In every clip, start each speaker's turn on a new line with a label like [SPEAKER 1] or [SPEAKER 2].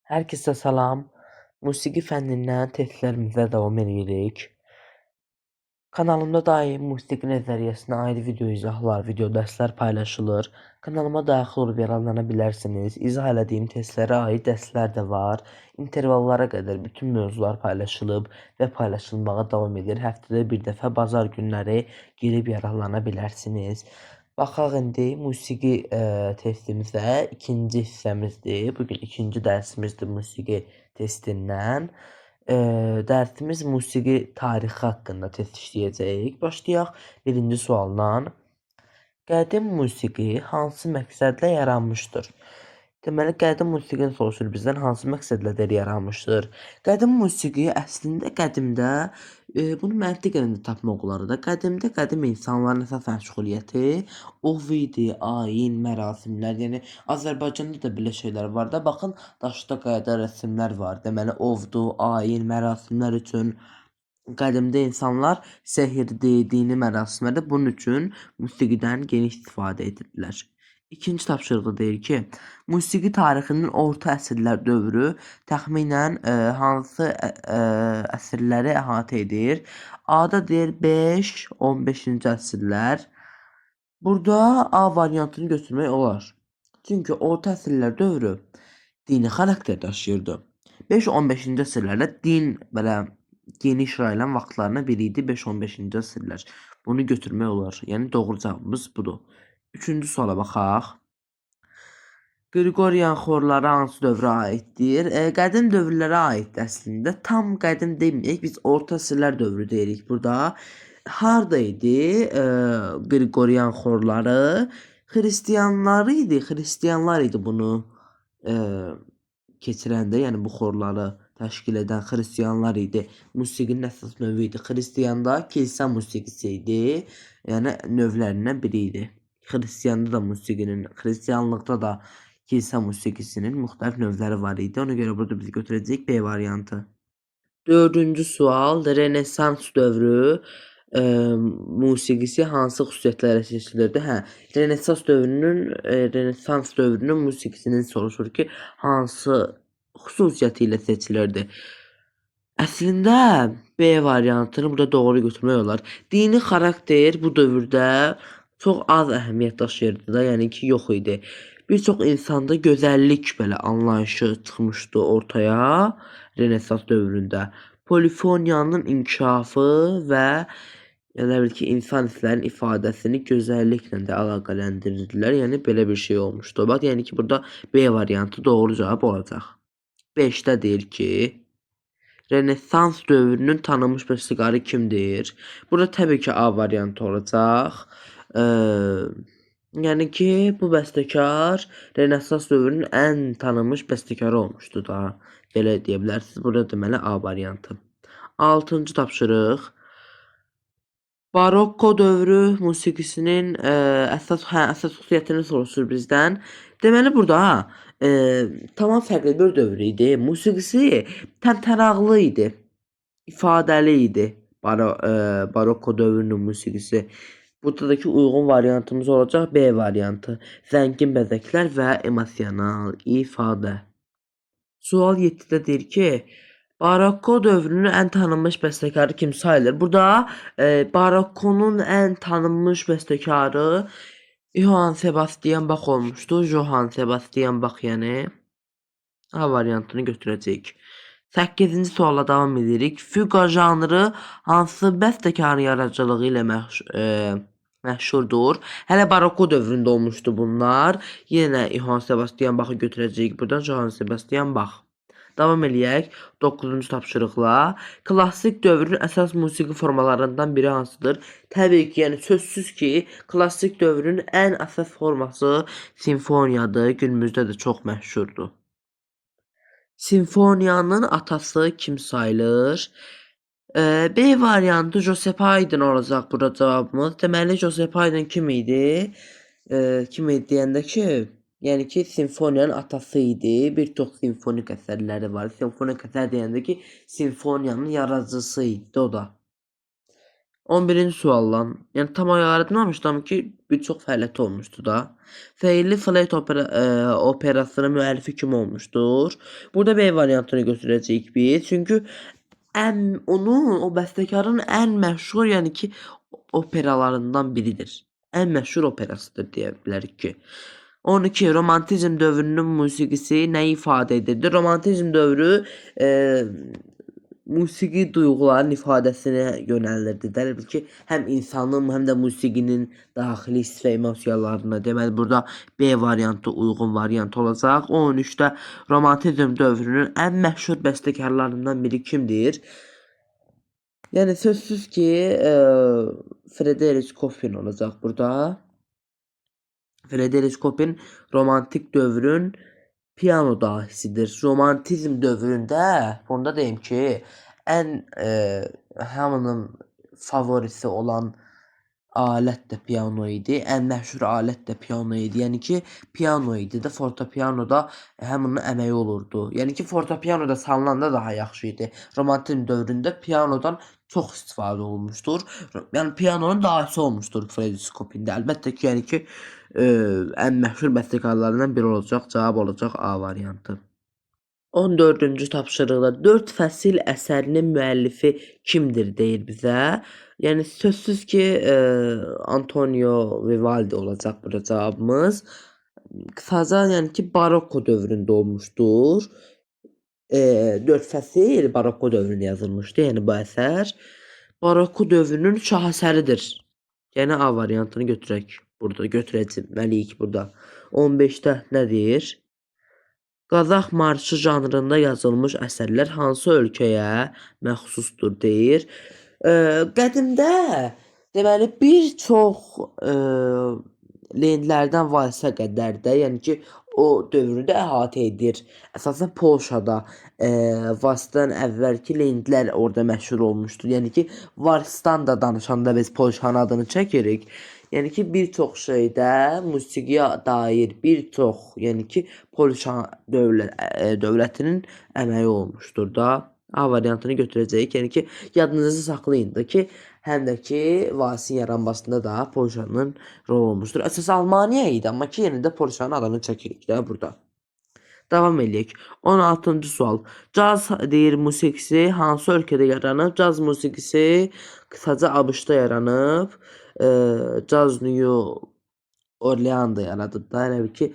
[SPEAKER 1] Hər kəsə salam. Musiqi fənnindən testlərimizə davam edirik. Kanalımda daim musiqi nəzəriyyəsinə aid video izahlar, video dərslər paylaşılır. Kanalıma daxil olub yararlana bilərsiniz. İzah elədiyim testlərə aid dərslər də var. İntervallara qədər bütün mövzular paylaşılıb və paylaşılmağa davam edir. Həftədə bir dəfə bazar günləri girib yararlana bilərsiniz. Baxaq indi musiqi testimizə. İkinci hissəmizdir. Bugün ikinci dərsimizdir musiqi testindən. Dərsimiz musiqi tarixi haqqında test işləyəcəyik. Başlayaq birinci sualdan. Qədim musiqi hansı məqsədlə yaranmışdır? Deməli, qədim musiqini soruşur bizdən, hansı məqsədlə yaranmışdır? Qədim musiqi əslində qədimdə, bunu məntiq elində tapmaq olar da. Qədimdə qədim insanların əsas məşğuliyyəti ov idi, ayin, mərasimlər. Yəni Azərbaycanda da belə şeylər var da. Baxın, daşda qayada rəsmlər var. Deməli, ovdur, ayin, mərasimlər üçün. Qədimdə insanlar sehirdi, dini mərasimlərdə bunun üçün musiqidən geniş istifadə edirdilər. İkinci tapşırıqda deyir ki, musiqi tarixinin orta əsrlər dövrü təxminən hansı əsrləri əhatə edir? A-da deyir 5-15-ci əsrlər. Burada A variantını götürmək olar. Çünki orta əsrlər dövrü dini xarakter daşıyırdı. 5-15-ci əsrlərdə din belə geniş yayılan vaxtlarına biri idi 5-15-ci əsrlər. Bunu götürmək olar. Yəni doğru cavabımız budur. Üçüncü suala baxaq. Qriqoryan xorları hansı dövrə aiddir? Qədim dövrlərə aiddir əslində. Tam qədim deməyək, biz orta əsrlər dövrü deyirik burada. Harda idi Qriqoryan xorları? Xristiyanlar idi bunu keçirəndə, yəni bu xorları təşkil edən xristiyanlar idi. Musiqinin əsas növü idi. Xristiyanda kilsə musiqisi idi. Yəni növlərindən biri idi. Xristiyanda da musiqinin, xristiyanlıqda da kilsə musiqisinin müxtəlif növləri var idi. Ona görə burada biz götürəcəyik B variantı. Dördüncü sual, Renesans dövrü musiqisi hansı xüsusiyyətlərə seçilirdi? Renesans dövrünün musiqisinin soruşur ki, hansı xüsusiyyəti ilə seçilirdi? Əslində B variantını burada doğru götürmək olar. Dini xarakter bu dövrdə çox az əhəmiyyət daşıyırdı da, yəni ki, yox idi. Bir çox insanda gözəllik belə anlayışı çıxmışdı ortaya Renesans dövründə. Polifoniyanın inkişafı və elə bil ki, insan hisslərinin ifadəsini gözəlliklə də əlaqələndirirdilər. Yəni belə bir şey olmuşdu. Bax, yəni ki, burada B variantı doğru cavab olacaq. 5-də deyir ki, Renesans dövrünün tanınmış bəstəkarı kimdir? Burada təbii ki, A variantı olacaq. Yəni ki, bu bəstəkar Renesans dövrünün ən tanınmış bəstəkarı olmuşdu da. Belə deyə bilərsiniz. Burada deməli A variantı. 6-cı tapşırıq. Barokko dövrü musiqisinin əsas xüsusiyyətini soruşur bizdən. Deməli burada tamam fərqli bir dövr idi. Musiqisi təntənağlı idi, ifadəli idi. Barokko dövrünün musiqisi. Buradakı uyğun variantımız olacaq B variantı. Zəngin bəzəklər və emosional ifadə. Sual 7-də deyir ki, Barokko dövrünün ən tanınmış bəstəkarı kim sayılır? Burada Barokkonun ən tanınmış bəstəkarı Johann Sebastian Bach olmuşdu. Johann Sebastian Bach yəni A variantını götürəcəyik. 8-ci sualla davam edirik. Füqa janrı hansı bəstəkarın yaradıcılığı ilə məşhurdur? Hələ Barokko dövründə olmuşdu bunlar. Yenə Johann Sebastian Bach'ı götürəcəyik buradan. Johann Sebastian Bach. Davam eləyək 9-cu tapşırıqla. Klassik dövrün əsas musiqi formalarından biri hansıdır? Təbii ki, yəni sözsüz ki, klassik dövrün ən əsas forması simfoniyadır. Günümüzdə də çox məşhurdur. Simfoniyanın atası kim sayılır? B variantı Joseph Haydn olacaq burada cavabımız. Deməli, Joseph Haydn kim idi? Kim idi deyəndə ki, yəni ki, simfoniyanın atası idi. Bir çox simfonik əsərləri var. Simfonik əsər deyəndə ki, simfoniyanın yaradıcısı idi o da. 11-ci sualdan, yəni tam ayarlamamışdım ki, bir çox fəaliyyəti olmuşdu da. Feilli fleyt operasının müəllifi kim olmuşdur? Burada B variantını götürəcəyik biz. Çünki o bəstəkarın ən məşhur, yəni ki, operalarından biridir. Ən məşhur operasıdır deyə bilərik ki. 12. Romantizm dövrünün musiqisi nə ifadə edirdi? Romantizm dövrü musiqi duyğuların ifadəsinə yönəlirdi. Demək ki, həm insanın, həm də musiqinin daxili hiss və emosiyalarına. Deməli, burada B variantı uyğun variant olacaq. 13-də romantizm dövrünün ən məşhur bəstəkarlarından biri kimdir? Yəni sözsüz ki, Frederic Chopin olacaq burada. Frederic Chopin romantik dövrün piano dahisidir. Romantizm dövründə, onda deyim ki, ən hamının favorisi olan alət də piano idi. Ən məşhur alət də piano idi. Yəni ki, piano idi də, fortepianoda hamının əməyi olurdu. Yəni ki, fortepianoda çalınanda daha yaxşı idi. Romantizm dövründə pianodan çox istifadə olunmuşdur. Yəni pianonun dahisi olmuşdur Frederic Chopin-də. Əlbəttə ki, yəni ki, ən məşhur bəstəkarlarından biri olacaq. Cavab olacaq A variantı. 14-cü tapşırıqda 4 fəsil əsərinin müəllifi kimdir deyir bizə. Yəni sözsüz ki, Antonio Vivaldi olacaq burada cavabımız. Qısaca yəni ki, barokko dövründə olmuşdur. 4 fəsil barokko dövründə yazılmışdı, yəni bu əsər. Barokko dövrünün şahesəridir. Yəni A variantını götürək. Burada götürəcəyik burada. 15-də nə deyir? Qazax marşı janrında yazılmış əsərlər hansı ölkəyə məxsusdur deyir. Qədimdə deməli bir çox lentlərdən valsə qədər də, yəni ki, o dövrü də əhatə edir. Əsasən Polşada valsdan əvvəlki lentlər orada məşhur olmuşdur. Yəni ki, valsdan da danışanda biz Polşanın adını çəkirik. Yəni ki, bir çox şeydə musiqiyə dair bir çox, yəni ki, Polşa dövlətinin əməyi olmuşdur da. A variantını götürəcəyik. Yəni ki, yadınızı saxlayın da ki, həm də ki, Vasin yaranmasında da Polşanın rol olmuşdur. Əsas Almaniya idi, amma ki, yenə də Polşanın adını çəkirik də burada. Davam eləyək. 16-cı sual. Caz deyir musiqisi hansı ölkədə yaranıb? Caz musiqisi qısaca ABŞ-da yaranıb. Caz New Orleans-da yaradıb da. Yəni ki,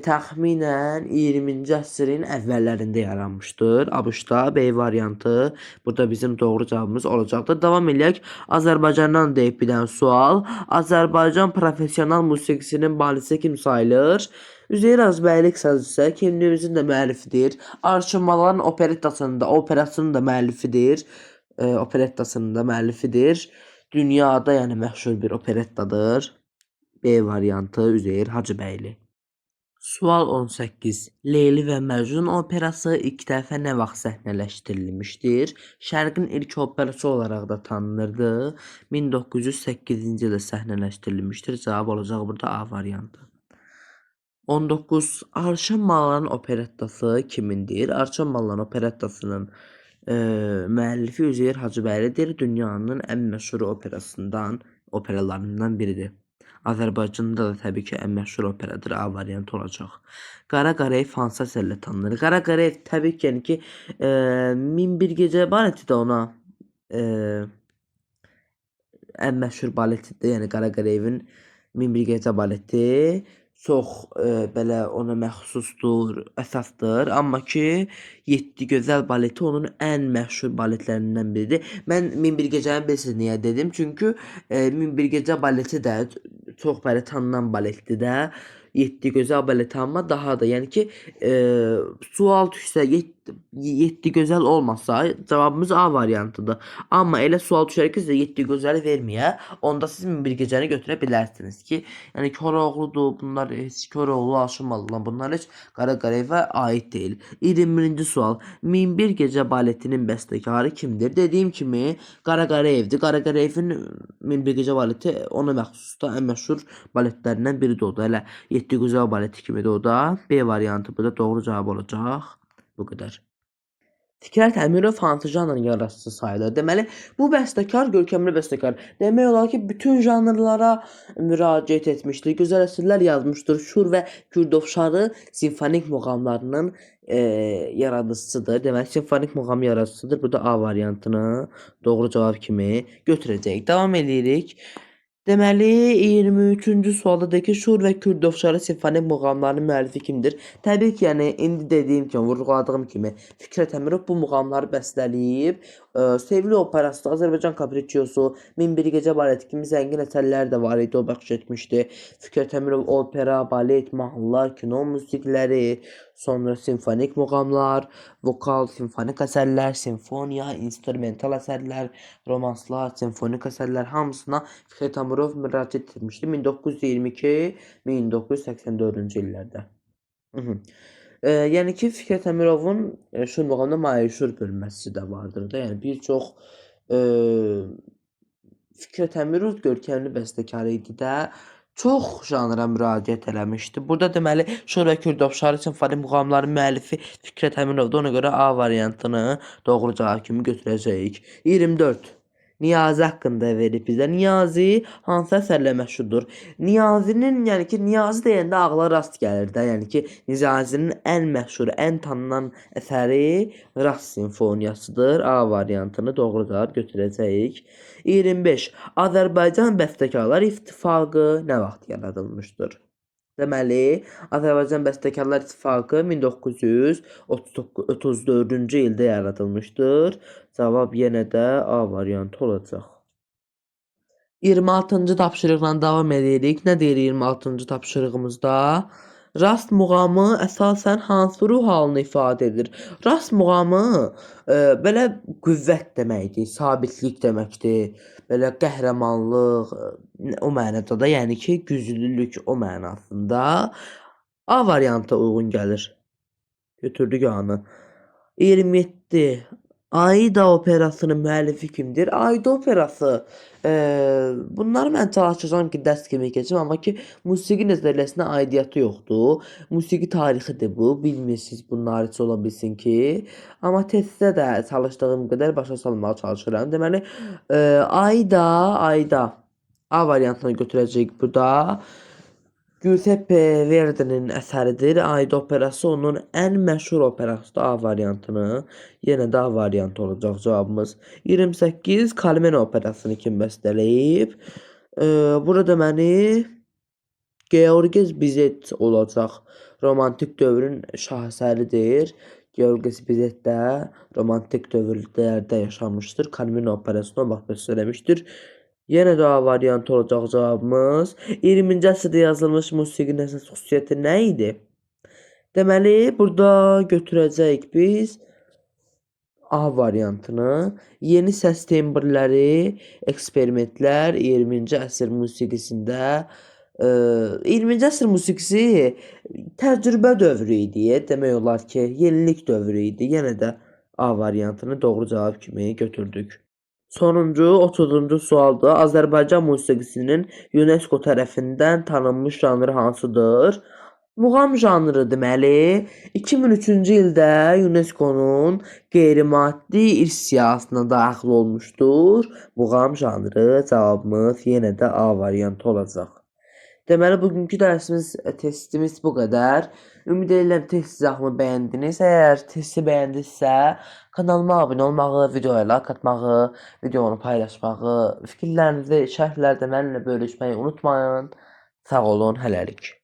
[SPEAKER 1] təxminən 20-ci əsrin əvvəllərində yaranmışdır. ABŞ-da B variantı. Burada bizim doğru cavabımız olacaqdır. Davam eləyək. Azərbaycandan deyib bir dənə sual. Azərbaycan professional musiqisinin balisi kim sayılır? Üzeyir Azbəyli qısacası kimliyimizin də müəllifidir. Arşınmaların operasının da müəllifidir. Operettasının da müəllifidir. Dünyada yəni məşhur bir operettadır. B variantı Üzeyir Hacıbəyli. Sual 18. Leyli və Məcnun operası ilk dəfə nə vaxt səhnələşdirilmişdir? Şərqin ilk operası olaraq da tanınırdı. 1908-ci ildə səhnələşdirilmişdir. Cavab olacaq burada A variantı. 19. Arşın Malların operettası kimindir? Arşın Malların operettasının müəllifi Üzeyir Hacıbəylidir. Dünyanın ən məşhur operalarından biridir. Azərbaycanda da təbii ki, ən məşhur operadır. A variantı olacaq. Qara Qarayev hansı əsərlə tanınır? Qara Qarayev təbii ki, yəni ki, Min bir gecə baleti də ona ən məşhur baletidir. Yəni Qara Qarayevin Min bir gecə baleti çox belə ona məxsusdur, əsasdır. Amma ki, 7 gözəl baleti onun ən məşhur baletlərindən biridir. Mən Min bir gecəni bilirsiniz niyə dedim? Çünki Min bir gecə baleti də çox belə tanınan baletdir də. 7 gözəl baleti amma daha da, yəni ki, sual düşsə 7 gözəl olmasa cavabımız A variantıdır. Amma elə sual düşər ki, sizə 7 gözəli verməyə, onda siz Min bir gecəni götürə bilərsiniz ki, yəni Koroğludur, bunlar heç Koroğlu, Aşımalılar, bunlar heç Qara Qarayevə aid deyil. 21-ci sual. Min bir gecə baletinin bəstəkarı kimdir? Dediyim kimi Qara Qarayevdir. Qara Qarayevin Min bir gecə baleti ona məxsusdur, ən məşhur baletlərindən biridir o da. Elə 7 gözəl baleti kimidir o da. B variantı burada doğru cavab olacaq. Bu qədər. Fikrət Əmirov hansı janrın yaradıcısı sayılır? Deməli, bu bəstəkar görkəmli bəstəkar. Demək olar ki, bütün janrlara müraciət etmişdir. Gözəl əsərlər yazmışdır. Şur və Gürdovşarı simfonik muğamlarının yaradıcısıdır. Deməli, simfonik muğam yaradıcısıdır. Burada A variantını doğru cavab kimi götürəcəyik. Davam edirik. Deməli, 23-cü sualda ki, Şur və Gürdovşarı simfonik muğamlarının müəllifi kimdir? Təbii ki, yəni indi dediyim kimi, vurğuladığım kimi Fikrət Əmirov bu muğamları bəstələyib. Sevgili operası, Azərbaycan Kapriçiosu, Min bir gecə baleti kimi zəngin əsərlər də var idi, o bəxş etmişdi. Fikrət Əmirov opera, balet, mahnılar, kino musiqiləri, sonra simfonik muğamlar, vokal, simfonik əsərlər, simfoniya, instrumental əsərlər, romanslar, simfonik əsərlər hamısına Fikrət Əmirov müraciət etmişdi 1922-1984-cü illərdə. Yəni ki, Fikrət Əmirovun Şur muğamında Mayişur bölməsi də vardır da. Yəni bir çox Fikrət Əmirov görkəmli bəstəkar idi də. Çox janra müraciət eləmişdi. Burada deməli Şur və Gürdovşarı simfonik muğamların müəllifi Fikrət Əmirovdur. Ona görə A variantını doğru cavab kimi götürəcəyik. 24. Niyazi haqqında verib bizə. Niyazi hansı əsərlə məşhurdur? Niyazinin, yəni ki, Niyazi deyəndə ağla rast gəlir də. Yəni ki, Niyazinin ən məşhur, ən tanınan əsəri Rast simfoniyasıdır. A variantını doğru cavab götürəcəyik. 25. Azərbaycan Bəstəkarlar İttifaqı nə vaxt yaradılmışdır? Deməli, Azərbaycan Bəstəkarlar İttifaqı 1934-cü ildə yaradılmışdır. Cavab yenə də A variantı olacaq. 26-cı tapşırıqla davam edirik. Nə deyir 26-cı tapşırığımızda? Rast muğamı əsasən hansı ruh halını ifadə edir? Rast muğamı belə qüvvət deməkdir, sabitlik deməkdir. Belə qəhrəmanlıq, o mənada da, yəni ki, güclülük o mənasında. A variantı uyğun gəlir. Götürdük A-nı. 27. Aida operasının müəllifi kimdir? Aida operası. Bunları mən çalışacağam ki, dərs kimi keçim, amma ki, musiqi nəzəriyyəsinə aidiyyatı yoxdur. Musiqi tarixidir bu. Bilmirsiniz bunlar heç ola bilsin ki. Amma testdə də çalışdığım qədər başa salmağa çalışıram. Deməli, Aida. A variantını götürəcəyik burada. Giuseppe Verdi'nin əsəridir. Aida operası onun ən məşhur operasıdır. A variantını. Yenə də A variantı olacaq cavabımız. 28. Carmen operasını kim bəstələyib? Burada deməli Georges Bizet olacaq. Romantik dövrün şahesəridir. Georges Bizet də romantik dövrlərdə yaşamışdır. Carmen operasını o vaxt bəstələmişdir. Yenə də A variantı olacaq cavabımız. 20-ci əsrdə yazılmış musiqinin əsas xüsusiyyəti nə idi? Deməli, burada götürəcəyik biz A variantını. Yeni səs tembrləri, eksperimentlər 20-ci əsr musiqisində. 20-ci əsr musiqisi təcrübə dövrü idi. Demək olar ki, yenilik dövrü idi. Yenə də A variantını doğru cavab kimi götürdük. Sonuncu 30-cu sualda Azərbaycan musiqisinin UNESCO tərəfindən tanınmış janrı hansıdır? Muğam janrı deməli 2003-cü ildə UNESCO-nun qeyri-maddi irs siyahısına daxil olmuşdur. Muğam janrı cavabımız yenə də A variantı olacaq. Deməli, bugünkü dərsimiz, testimiz bu qədər. Ümid edirəm test izahımı bəyəndiniz. Əgər testi bəyəndinizsə, kanalıma abunə olmağı, videoya like atmağı, videonu paylaşmağı, fikirlərinizi şərhlərdə mənimlə bölüşməyi unutmayın. Sağ olun, hələlik.